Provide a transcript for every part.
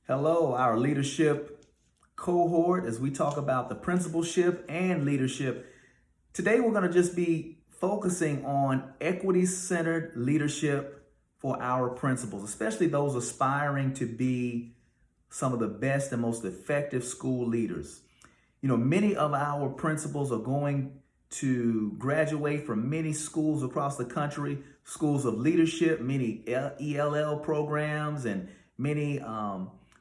Hello, our leadership cohort, as we talk about the principalship and leadership. Today, we're going to just be focusing on equity-centered leadership for our principals, especially those aspiring to be some of the best and most effective school leaders. You know, many of our principals are going to graduate from many schools across the country, schools of leadership, many ELL programs, and many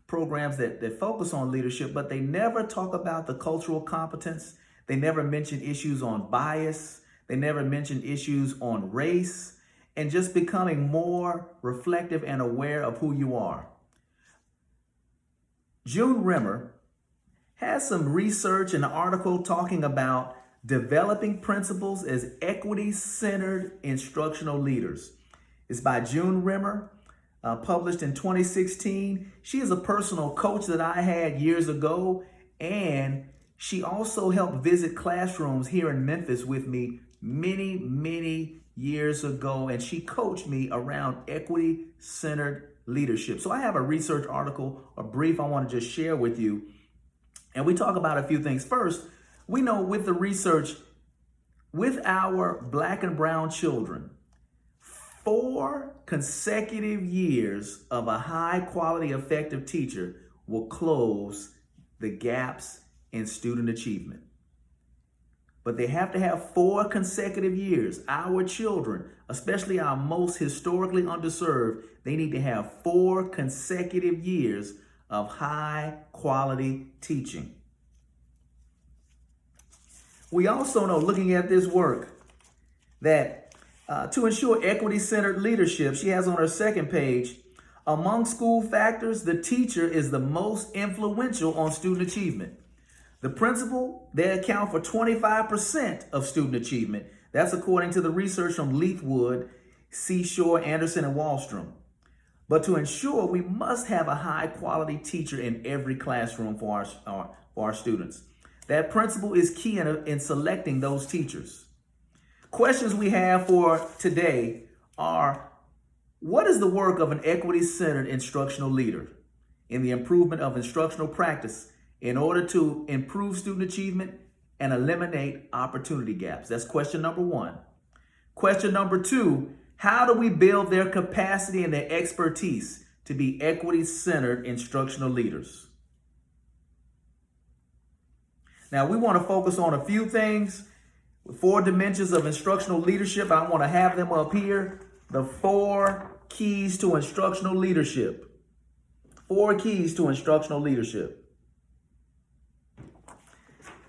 programs that focus on leadership, but they never talk about the cultural competence. They never mention issues on bias. They never mention issues on race and just becoming more reflective and aware of who you are. June Rimmer has some research and an article talking about developing principals as equity-centered instructional leaders. It's by June Rimmer. Published in 2016. She is a personal coach that I had years ago, and she also helped visit classrooms here in Memphis with me many years ago, and she coached me around equity-centered leadership. So I have a research article, a brief I want to just share with you, and we talk about a few things. First, we know with the research, with our Black and brown children, 4 consecutive years of a high quality, effective teacher will close the gaps in student achievement. But they have to have 4 consecutive years. Our children, especially our most historically underserved, they need to have 4 consecutive years of high quality teaching. We also know, looking at this work, that to ensure equity-centered leadership, she has on her second page, among school factors, the teacher is the most influential on student achievement. The principal, they account for 25% of student achievement. That's according to the research from Leithwood, Seashore, Anderson, and Wallstrom. But to ensure, we must have a high-quality teacher in every classroom for our students. That principal is key in selecting those teachers. Questions we have for today are, what is the work of an equity-centered instructional leader in the improvement of instructional practice in order to improve student achievement and eliminate opportunity gaps? That's question number 1. Question number 2, how do we build their capacity and their expertise to be equity-centered instructional leaders? Now, we want to focus on a few things. 4 dimensions of instructional leadership. I want to have them up here. The 4 keys to instructional leadership. 4 keys to instructional leadership.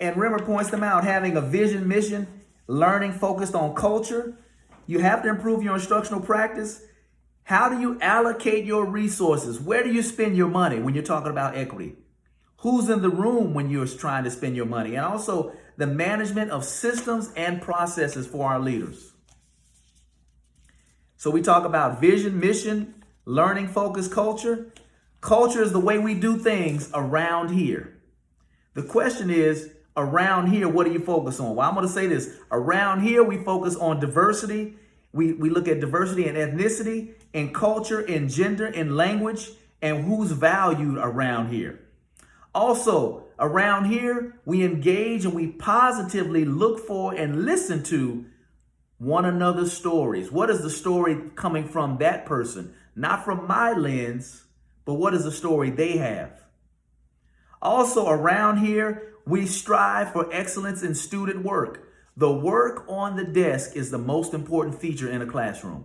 And Rimmer points them out: having a vision, mission, learning focused on culture. You have to improve your instructional practice. How do you allocate your resources? Where do you spend your money when you're talking about equity? Who's in the room when you're trying to spend your money? And also the management of systems and processes for our leaders. So we talk about vision, mission, learning, focus, culture. Culture is the way we do things around here. The question is, around here, what do you focus on? Well, I'm going to say this. Around here, we focus on diversity. We look at diversity and ethnicity, and culture, and gender, and language, and who's valued around here. Also, around here, we engage and we positively look for and listen to one another's stories. What is the story coming from that person? Not from my lens, but what is the story they have? Also, around here, we strive for excellence in student work. The work on the desk is the most important feature in a classroom.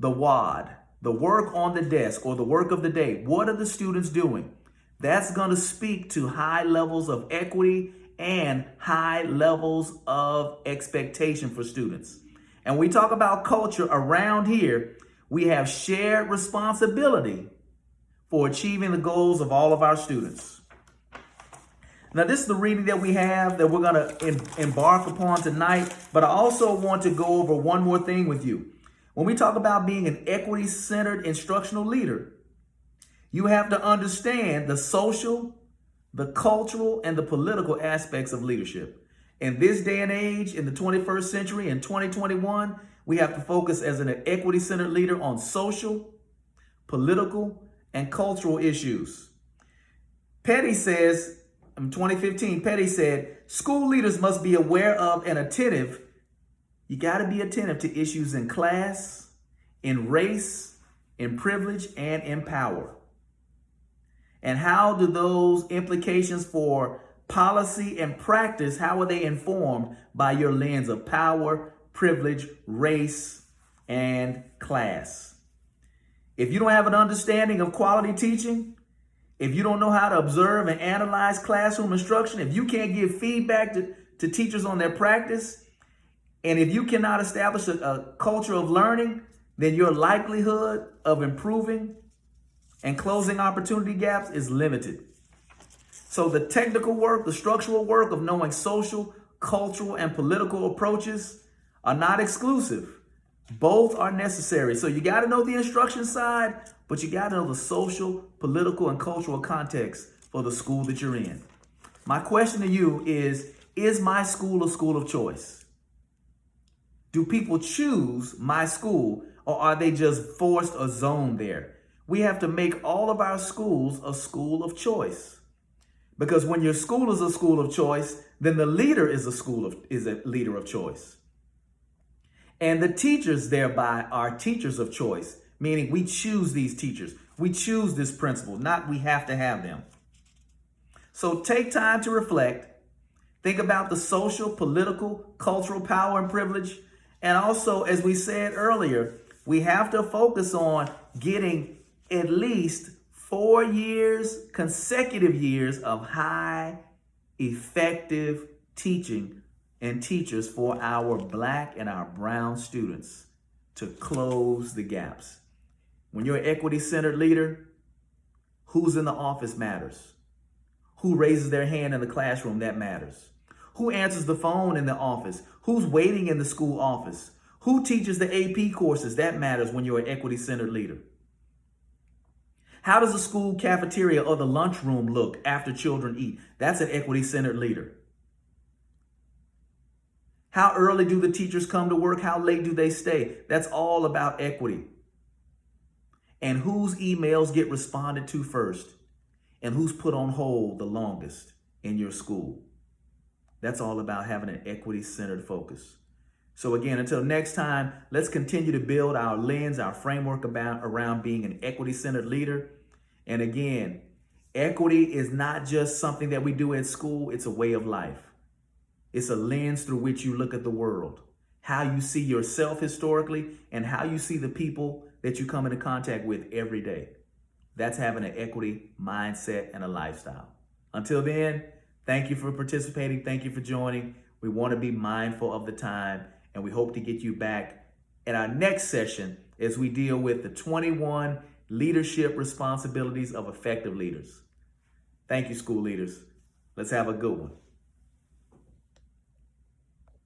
The WOD, the work on the desk, or the work of the day. What are the students doing? That's going to speak to high levels of equity and high levels of expectation for students. And we talk about culture around here. We have shared responsibility for achieving the goals of all of our students. Now, this is the reading that we have that we're going to embark upon tonight. But I also want to go over one more thing with you. When we talk about being an equity-centered instructional leader, you have to understand the social, the cultural, and the political aspects of leadership. In this day and age, in the 21st century, in 2021, we have to focus as an equity-centered leader on social, political, and cultural issues. Petty says, in 2015, Petty said, school leaders must be aware of and attentive. You got to be attentive to issues in class, in race, in privilege, and in power. And how do those implications for policy and practice, how are they informed by your lens of power, privilege, race, and class? If you don't have an understanding of quality teaching, if you don't know how to observe and analyze classroom instruction, if you can't give feedback to teachers on their practice, and if you cannot establish a culture of learning, then your likelihood of improving and closing opportunity gaps is limited. So the technical work, the structural work of knowing social, cultural, and political approaches are not exclusive. Both are necessary. So you got to know the instruction side, but you got to know the social, political, and cultural context for the school that you're in. My question to you is my school a school of choice? Do people choose my school, or are they just forced or zoned there? We have to make all of our schools a school of choice. Because when your school is a school of choice, then the leader is a leader of choice. And the teachers thereby are teachers of choice, meaning we choose these teachers. We choose this principal, not we have to have them. So take time to reflect. Think about the social, political, cultural power and privilege. And also, as we said earlier, we have to focus on getting at least 4 years, consecutive years of high, effective teaching and teachers for our Black and our brown students to close the gaps. When you're an equity-centered leader, who's in the office matters. Who raises their hand in the classroom, that matters. Who answers the phone in the office? Who's waiting in the school office? Who teaches the AP courses? That matters when you're an equity-centered leader. How does the school cafeteria or the lunchroom look after children eat? That's an equity-centered leader. How early do the teachers come to work? How late do they stay? That's all about equity. And whose emails get responded to first? And who's put on hold the longest in your school? That's all about having an equity-centered focus. So again, until next time, let's continue to build our lens, our framework around being an equity-centered leader. And again, equity is not just something that we do at school, it's a way of life. It's a lens through which you look at the world, how you see yourself historically, and how you see the people that you come into contact with every day. That's having an equity mindset and a lifestyle. Until then, thank you for participating. Thank you for joining. We want to be mindful of the time, and we hope to get you back in our next session as we deal with the 21 leadership responsibilities of effective leaders. Thank you, school leaders. Let's have a good one.